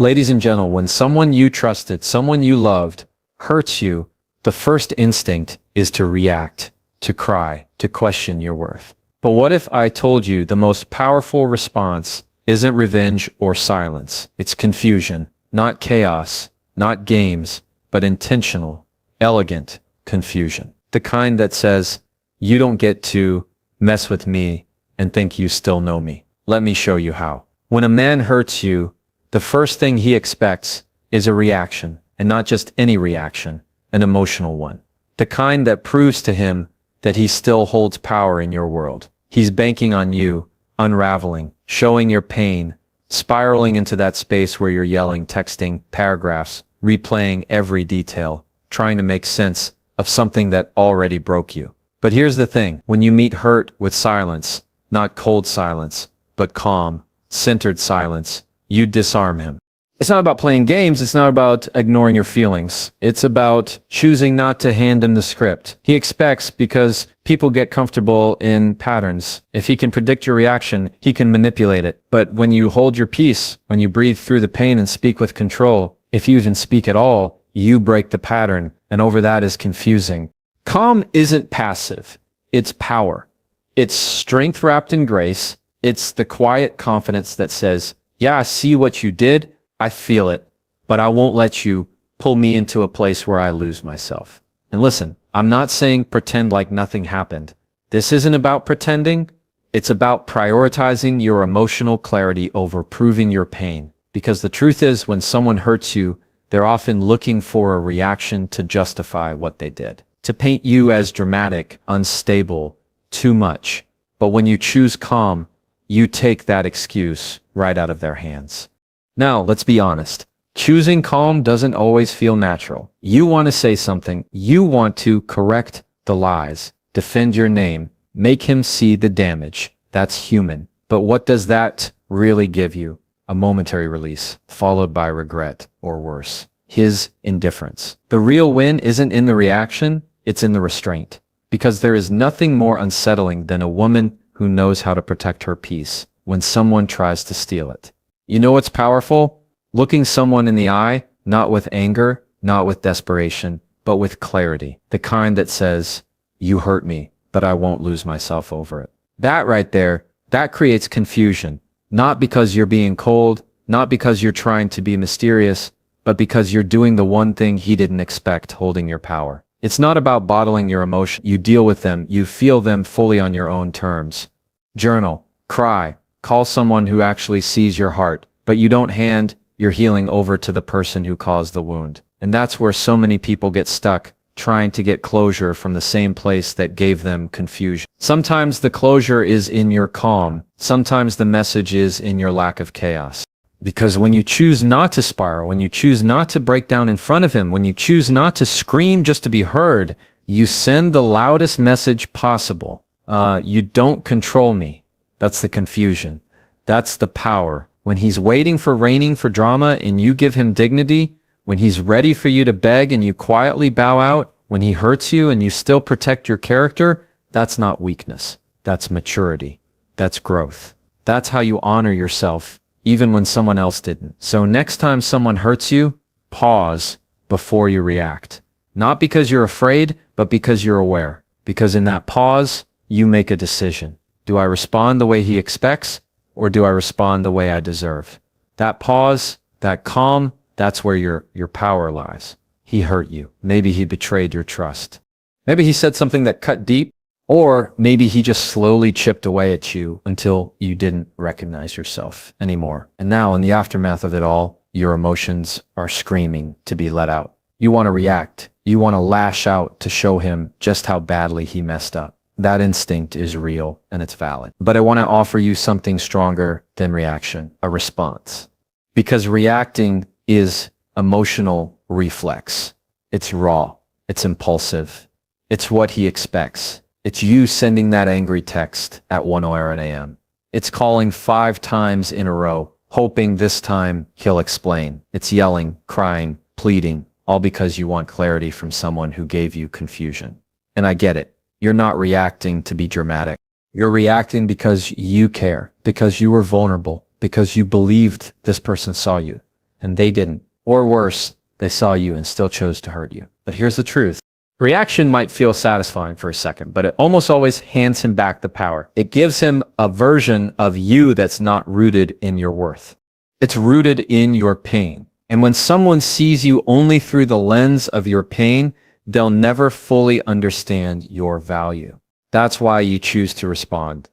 Ladies and gentlemen, when someone you trusted, someone you loved, hurts you, the first instinct is to react, to cry, to question your worth. But what if I told you the most powerful response isn't revenge or silence? It's confusion, not chaos, not games, but intentional, elegant confusion. The kind that says, you don't get to mess with me and think you still know me. Let me show you how. When a man hurts you, the first thing he expects is a reaction, and not just any reaction, an emotional one. The kind that proves to him that he still holds power in your world. He's banking on you, unraveling, showing your pain, spiraling into that space where you're yelling, texting, paragraphs, replaying every detail, trying to make sense of something that already broke you. But here's the thing, when you meet hurt with silence, not cold silence, but calm, centered silence, you disarm him. It's not about playing games, it's not about ignoring your feelings. It's about choosing not to hand him the script. He expects because people get comfortable in patterns. If he can predict your reaction, he can manipulate it. But when you hold your peace, when you breathe through the pain and speak with control, if you even speak at all, you break the pattern, and over that is confusing. Calm isn't passive, it's power. It's strength wrapped in grace. It's the quiet confidence that says, yeah, I see what you did, I feel it, but I won't let you pull me into a place where I lose myself. And listen, I'm not saying pretend like nothing happened. This isn't about pretending. It's about prioritizing your emotional clarity over proving your pain. Because the truth is, when someone hurts you, they're often looking for a reaction to justify what they did. To paint you as dramatic, unstable, too much. But when you choose calm, you take that excuse right out of their hands. Now, let's be honest. Choosing calm doesn't always feel natural. You want to say something. You want to correct the lies, defend your name, make him see the damage. That's human. But what does that really give you? A momentary release, followed by regret, or worse, his indifference. The real win isn't in the reaction, it's in the restraint. Because there is nothing more unsettling than a woman who knows how to protect her peace when someone tries to steal it. You know what's powerful? Looking someone in the eye, not with anger, not with desperation, but with clarity. The kind that says, you hurt me, but I won't lose myself over it. That right there, that creates confusion. Not because you're being cold, not because you're trying to be mysterious, but because you're doing the one thing he didn't expect, holding your power. It's not about bottling your emotions. You deal with them, you feel them fully on your own terms. Journal, cry, call someone who actually sees your heart, but you don't hand your healing over to the person who caused the wound. And that's where so many people get stuck, trying to get closure from the same place that gave them confusion. Sometimes the closure is in your calm. Sometimes the message is in your lack of chaos. Because when you choose not to spiral, when you choose not to break down in front of him, when you choose not to scream just to be heard, you send the loudest message possible. You don't control me. That's the confusion. That's the power. When he's waiting for raining for drama and you give him dignity, when he's ready for you to beg and you quietly bow out, when he hurts you and you still protect your character, that's not weakness. That's maturity. That's growth. That's how you honor yourself even when someone else didn't. So next time someone hurts you, pause before you react. Not because you're afraid, but because you're aware. Because in that pause, you make a decision. Do I respond the way he expects, or do I respond the way I deserve? That pause, that calm, that's where your power lies. He hurt you. Maybe he betrayed your trust. Maybe he said something that cut deep, or maybe he just slowly chipped away at you until you didn't recognize yourself anymore. And now, in the aftermath of it all, your emotions are screaming to be let out. You want to react. You want to lash out to show him just how badly he messed up. That instinct is real and it's valid. But I want to offer you something stronger than reaction, a response. Because reacting is emotional reflex. It's raw. It's impulsive. It's what he expects. It's you sending that angry text at 1:00 a.m. It's calling 5 times in a row, hoping this time he'll explain. It's yelling, crying, pleading, all because you want clarity from someone who gave you confusion. And I get it. You're not reacting to be dramatic. You're reacting because you care, because you were vulnerable, because you believed this person saw you. and they didn't. Or worse, they saw you and still chose to hurt you. But here's the truth. Reaction might feel satisfying for a second, but it almost always hands him back the power. It gives him a version of you that's not rooted in your worth. It's rooted in your pain. And when someone sees you only through the lens of your pain, they'll never fully understand your value. That's why you choose to respond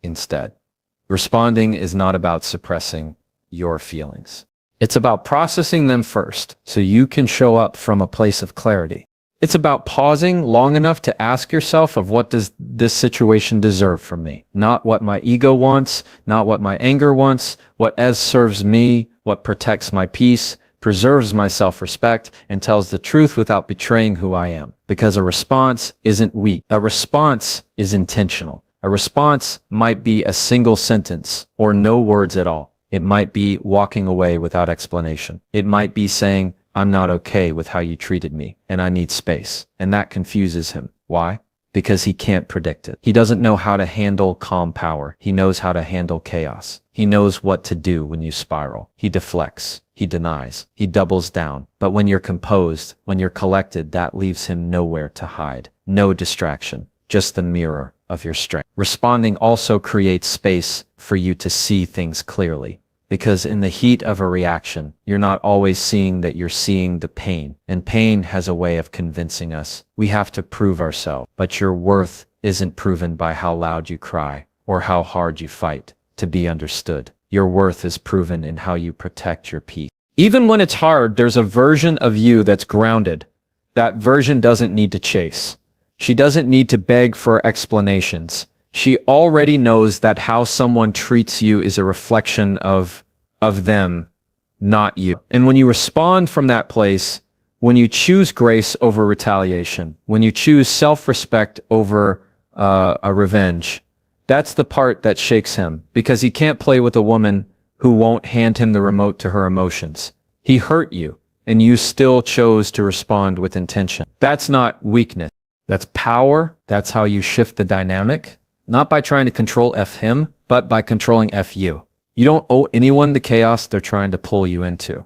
instead. Responding is not about suppressing your feelings. It's about processing them first so you can show up from a place of clarity. It's about pausing long enough to ask yourself of what does this situation deserve from me? Not what my ego wants, not what my anger wants, what as serves me, what protects my peace, preserves my self-respect, and tells the truth without betraying who I am. Because a response isn't weak. A response is intentional. A response might be a single sentence or no words at all. It might be walking away without explanation. It might be saying, I'm not okay with how you treated me, and I need space. And that confuses him. Why? Because he can't predict it. He doesn't know how to handle calm power. He knows how to handle chaos. He knows what to do when you spiral. He deflects. He denies. He doubles down. But when you're composed, when you're collected, that leaves him nowhere to hide. No distraction. Just the mirror of your strength. Responding also creates space for you to see things clearly. Because in the heat of a reaction, you're not always seeing that you're seeing the pain. And pain has a way of convincing us. We have to prove ourselves. But your worth isn't proven by how loud you cry or how hard you fight to be understood. Your worth is proven in how you protect your peace. Even when it's hard, there's a version of you that's grounded. That version doesn't need to chase. She doesn't need to beg for explanations. She already knows that how someone treats you is a reflection of them, not you. And when you respond from that place, when you choose grace over retaliation, when you choose self-respect over a revenge, that's the part that shakes him, because he can't play with a woman who won't hand him the remote to her emotions. He hurt you, and you still chose to respond with intention. That's not weakness. That's power. That's how you shift the dynamic. Not by trying to control F him, but by controlling F you. You don't owe anyone the chaos they're trying to pull you into.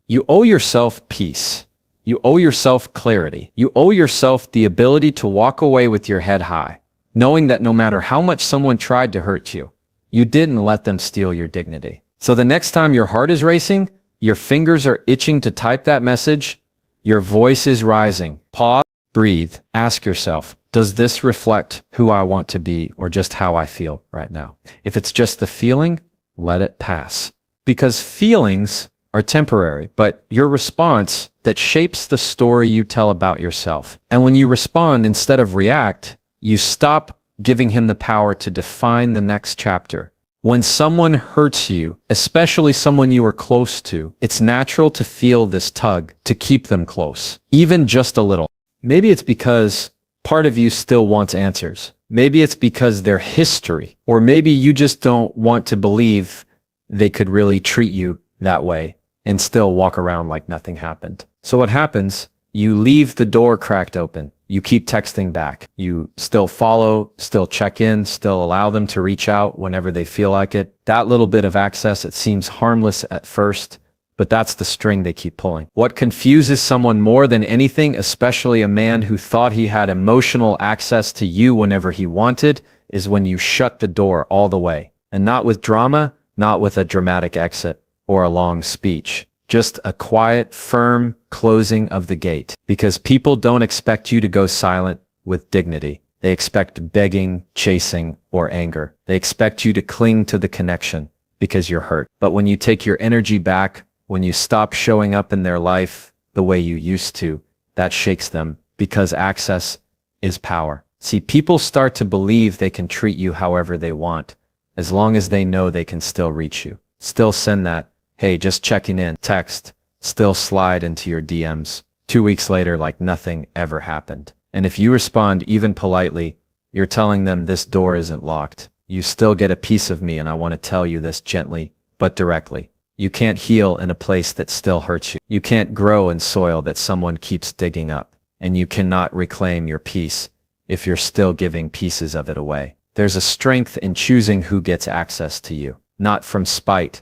You owe yourself peace. You owe yourself clarity. You owe yourself the ability to walk away with your head high, knowing that no matter how much someone tried to hurt you, you didn't let them steal your dignity. So the next time your heart is racing, your fingers are itching to type that message, your voice is rising. Pause, breathe, ask yourself, does this reflect who I want to be or just how I feel right now? If it's just the feeling, let it pass. Because feelings are temporary, but your response that shapes the story you tell about yourself. And when you respond instead of react, you stop giving him the power to define the next chapter. When someone hurts you, especially someone you are close to, it's natural to feel this tug to keep them close, even just a little. Maybe it's because part of you still wants answers. Maybe it's because their history, or maybe you just don't want to believe they could really treat you that way and still walk around like nothing happened. So what happens? You leave the door cracked open. You keep texting back. You still follow, still check in, still allow them to reach out whenever they feel like it. That little bit of access, it seems harmless at first, but that's the string they keep pulling. What confuses someone more than anything, especially a man who thought he had emotional access to you whenever he wanted, is when you shut the door all the way. And not with drama, not with a dramatic exit or a long speech. Just a quiet, firm closing of the gate. Because people don't expect you to go silent with dignity. They expect begging, chasing, or anger. They expect you to cling to the connection because you're hurt. But when you take your energy back, when you stop showing up in their life the way you used to, that shakes them, because access is power. See, people start to believe they can treat you however they want, as long as they know they can still reach you. Still send that, hey, just checking in, text, still slide into your DMs 2 weeks later like nothing ever happened. And if you respond even politely, you're telling them this door isn't locked. You still get a piece of me, and I want to tell you this gently, but directly. You can't heal in a place that still hurts you. You can't grow in soil that someone keeps digging up. And you cannot reclaim your peace if you're still giving pieces of it away. There's a strength in choosing who gets access to you, not from spite,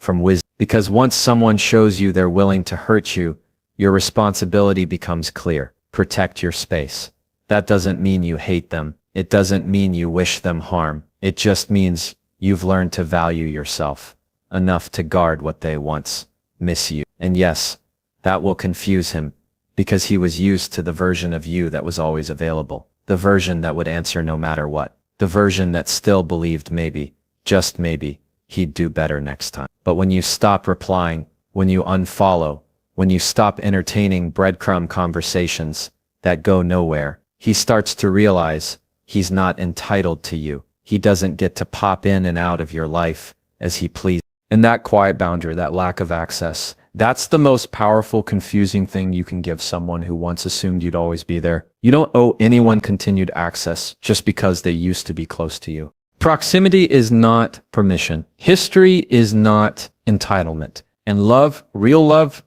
from wisdom. Because once someone shows you they're willing to hurt you, your responsibility becomes clear. Protect your space. That doesn't mean you hate them. It doesn't mean you wish them harm. It just means you've learned to value yourself enough to guard what they once miss you. And yes, that will confuse him because he was used to the version of you that was always available. The version that would answer no matter what. The version that still believed maybe, just maybe, he'd do better next time. But when you stop replying, when you unfollow, when you stop entertaining breadcrumb conversations that go nowhere, he starts to realize he's not entitled to you. He doesn't get to pop in and out of your life as he pleases. And that quiet boundary, that lack of access, that's the most powerful, confusing thing you can give someone who once assumed you'd always be there. You don't owe anyone continued access just because they used to be close to you. Proximity is not permission. History is not entitlement. And love, real love,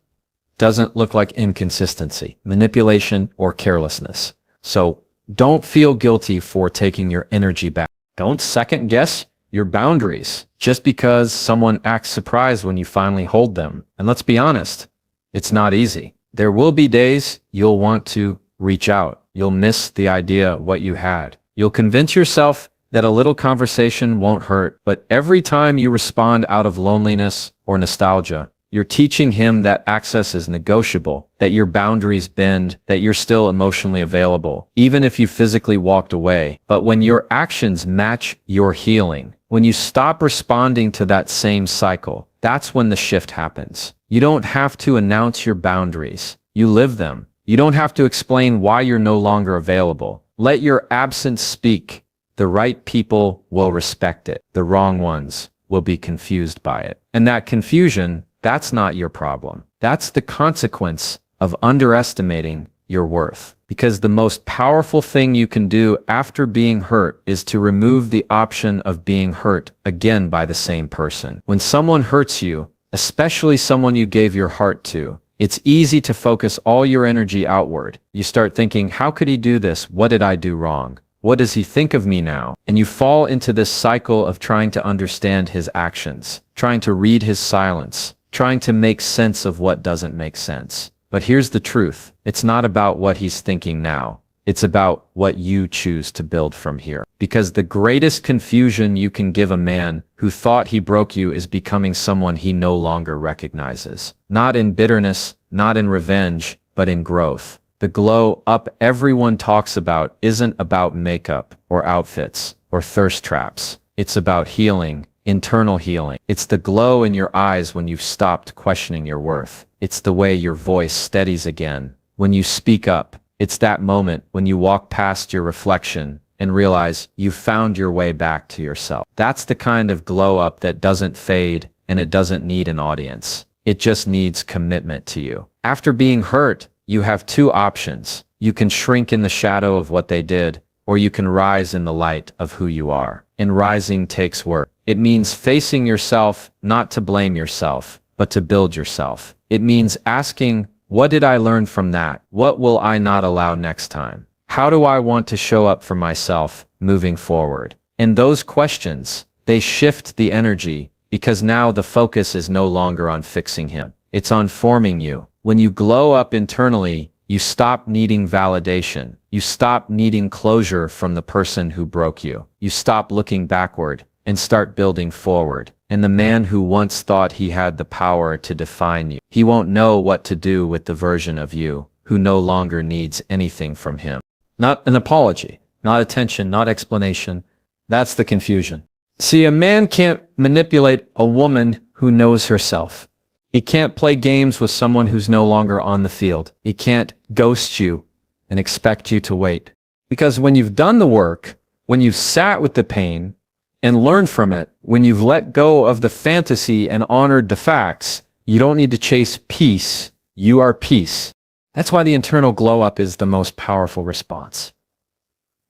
doesn't look like inconsistency, manipulation, or carelessness. So don't feel guilty for taking your energy back. Don't second guess your boundaries just because someone acts surprised when you finally hold them. And let's be honest, it's not easy. There will be days you'll want to reach out. You'll miss the idea of what you had. You'll convince yourself that a little conversation won't hurt, but every time you respond out of loneliness or nostalgia, you're teaching him that access is negotiable, that your boundaries bend, that you're still emotionally available, even if you physically walked away. But when your actions match your healing, when you stop responding to that same cycle, that's when the shift happens. You don't have to announce your boundaries. You live them. You don't have to explain why you're no longer available. Let your absence speak. The right people will respect it. The wrong ones will be confused by it. And that confusion, that's not your problem. That's the consequence of underestimating your worth. Because the most powerful thing you can do after being hurt is to remove the option of being hurt again by the same person. When someone hurts you, especially someone you gave your heart to, it's easy to focus all your energy outward. You start thinking, how could he do this? What did I do wrong? What does he think of me now? And you fall into this cycle of trying to understand his actions, trying to read his silence, trying to make sense of what doesn't make sense. But here's the truth. It's not about what he's thinking now. It's about what you choose to build from here. Because the greatest confusion you can give a man who thought he broke you is becoming someone he no longer recognizes. Not in bitterness, not in revenge, but in growth. The glow up everyone talks about isn't about makeup or outfits or thirst traps. It's about healing, internal healing. It's the glow in your eyes when you've stopped questioning your worth. It's the way your voice steadies again when you speak up. It's that moment when you walk past your reflection and realize you've found your way back to yourself. That's the kind of glow up that doesn't fade, and it doesn't need an audience. It just needs commitment to you. After being hurt, you have two options. You can shrink in the shadow of what they did, or you can rise in the light of who you are. And rising takes work. It means facing yourself, not to blame yourself, but to build yourself. It means asking, what did I learn from that? What will I not allow next time? How do I want to show up for myself moving forward? And those questions, they shift the energy because now the focus is no longer on fixing him. It's on forming you. When you glow up internally, you stop needing validation. You stop needing closure from the person who broke you. You stop looking backward and start building forward. And the man who once thought he had the power to define you, he won't know what to do with the version of you who no longer needs anything from him. Not an apology, not attention, not explanation. That's the confusion. See, a man can't manipulate a woman who knows herself. He can't play games with someone who's no longer on the field. He can't ghost you and expect you to wait. Because when you've done the work, when you've sat with the pain and learned from it, when you've let go of the fantasy and honored the facts, you don't need to chase peace. You are peace. That's why the internal glow up is the most powerful response.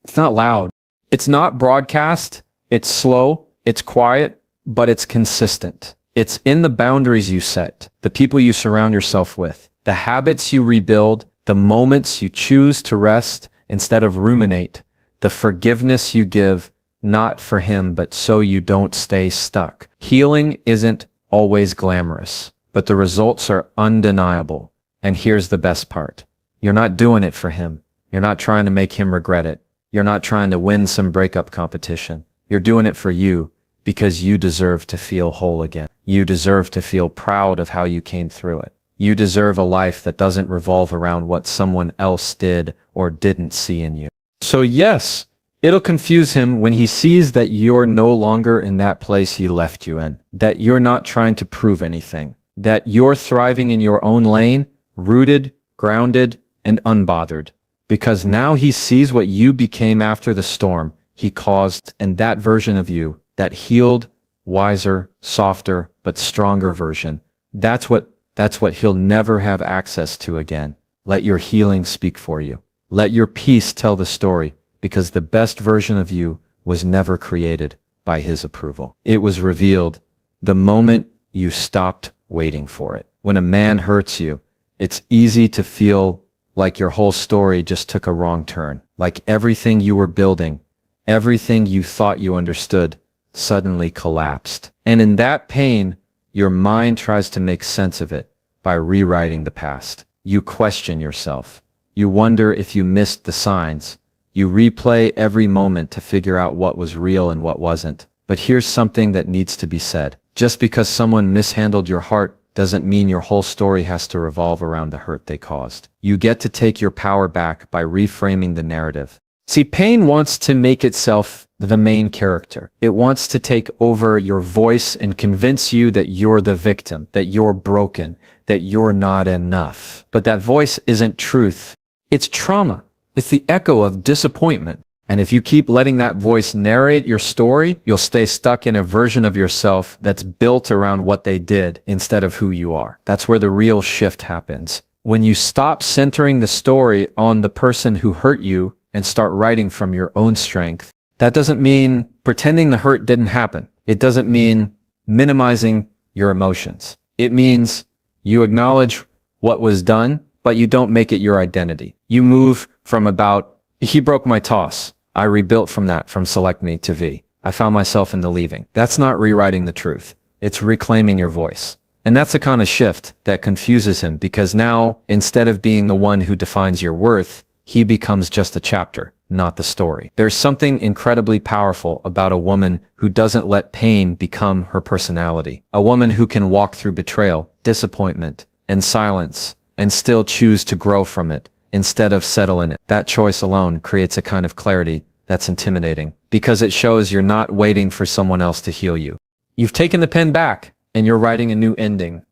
It's not loud. It's not broadcast. It's slow. It's quiet, but it's consistent. It's in the boundaries you set, the people you surround yourself with, the habits you rebuild, the moments you choose to rest instead of ruminate, the forgiveness you give, not for him, but so you don't stay stuck. Healing isn't always glamorous, but the results are undeniable. And here's the best part. You're not doing it for him. You're not trying to make him regret it. You're not trying to win some breakup competition. You're doing it for you because you deserve to feel whole again. You deserve to feel proud of how you came through it. You deserve a life that doesn't revolve around what someone else did or didn't see in you. So yes, it'll confuse him when he sees that you're no longer in that place he left you in, that you're not trying to prove anything, that you're thriving in your own lane, rooted, grounded, and unbothered. Because now he sees what you became after the storm he caused, and that version of you, that healed, wiser, softer, but stronger version, that's what he'll never have access to again. Let your healing speak for you. Let your peace tell the story, because the best version of you was never created by his approval. It was revealed the moment you stopped waiting for it. When a man hurts you, it's easy to feel like your whole story just took a wrong turn, like everything you were building, everything you thought you understood, suddenly collapsed. And in that pain, your mind tries to make sense of it by rewriting the past. You question yourself. You wonder if you missed the signs. You replay every moment to figure out what was real and what wasn't. But here's something that needs to be said. Just because someone mishandled your heart doesn't mean your whole story has to revolve around the hurt they caused. You get to take your power back by reframing the narrative. See, pain wants to make itself the main character. It wants to take over your voice and convince you that you're the victim, that you're broken, that you're not enough. But that voice isn't truth. It's trauma. It's the echo of disappointment. And if you keep letting that voice narrate your story, you'll stay stuck in a version of yourself that's built around what they did instead of who you are. That's where the real shift happens. When you stop centering the story on the person who hurt you and start writing from your own strength, that doesn't mean pretending the hurt didn't happen. It doesn't mean minimizing your emotions. It means you acknowledge what was done, but you don't make it your identity. You move from about, he broke my toss. I rebuilt from that, from select me to V. I found myself in the leaving. That's not rewriting the truth. It's reclaiming your voice. And that's the kind of shift that confuses him, because now, instead of being the one who defines your worth, he becomes just a chapter, not the story. There's something incredibly powerful about a woman who doesn't let pain become her personality. A woman who can walk through betrayal, disappointment, and silence, and still choose to grow from it, instead of settle in it. That choice alone creates a kind of clarity that's intimidating, because it shows you're not waiting for someone else to heal you. You've taken the pen back, and you're writing a new ending.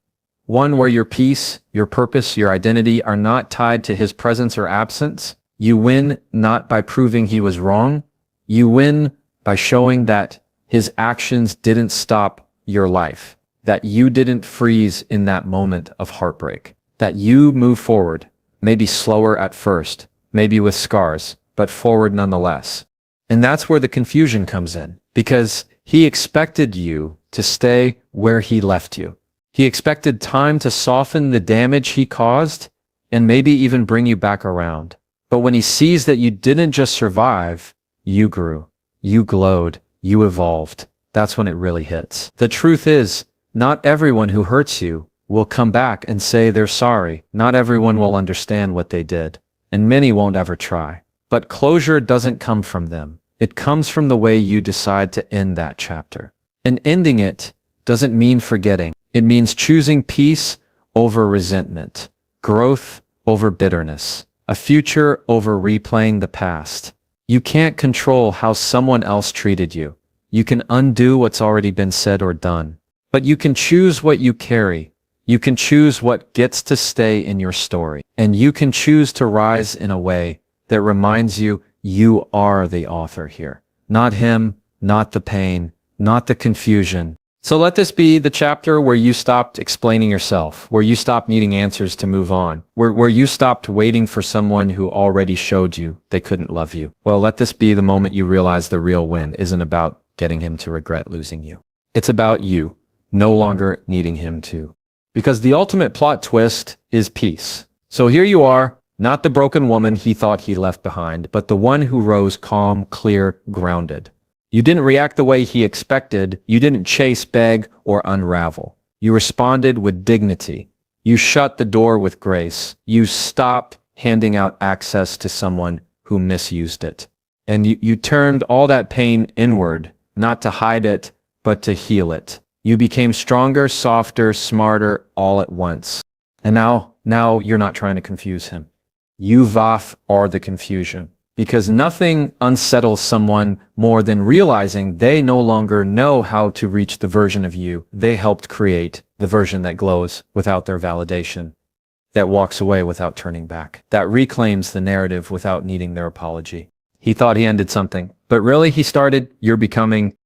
One where your peace, your purpose, your identity are not tied to his presence or absence. You win not by proving he was wrong. You win by showing that his actions didn't stop your life, that you didn't freeze in that moment of heartbreak, that you move forward, maybe slower at first, maybe with scars, but forward nonetheless. And that's where the confusion comes in, because he expected you to stay where he left you. He expected time to soften the damage he caused and maybe even bring you back around. But when he sees that you didn't just survive, you grew, you glowed, you evolved. That's when it really hits. The truth is, not everyone who hurts you will come back and say they're sorry. Not everyone will understand what they did, and many won't ever try. But closure doesn't come from them. It comes from the way you decide to end that chapter. And ending it doesn't mean forgetting. It means choosing peace over resentment, growth over bitterness, a future over replaying the past. You can't control how someone else treated you. You can undo what's already been said or done. But you can choose what you carry. You can choose what gets to stay in your story. And you can choose to rise in a way that reminds you you are the author here. Not him, not the pain, not the confusion. So let this be the chapter where you stopped explaining yourself, where you stopped needing answers to move on, where you stopped waiting for someone who already showed you they couldn't love you. Well, let this be the moment you realize the real win isn't about getting him to regret losing you. It's about you no longer needing him to. Because the ultimate plot twist is peace. So here you are, not the broken woman he thought he left behind, but the one who rose calm, clear, grounded. You didn't react the way he expected. You didn't chase, beg, or unravel. You responded with dignity. You shut the door with grace. You stopped handing out access to someone who misused it. And you turned all that pain inward, not to hide it, but to heal it. You became stronger, softer, smarter, all at once. And now you're not trying to confuse him. You are the confusion. Because nothing unsettles someone more than realizing they no longer know how to reach the version of you they helped create, the version that glows without their validation, that walks away without turning back, that reclaims the narrative without needing their apology. He thought he ended something, but really he started your becoming.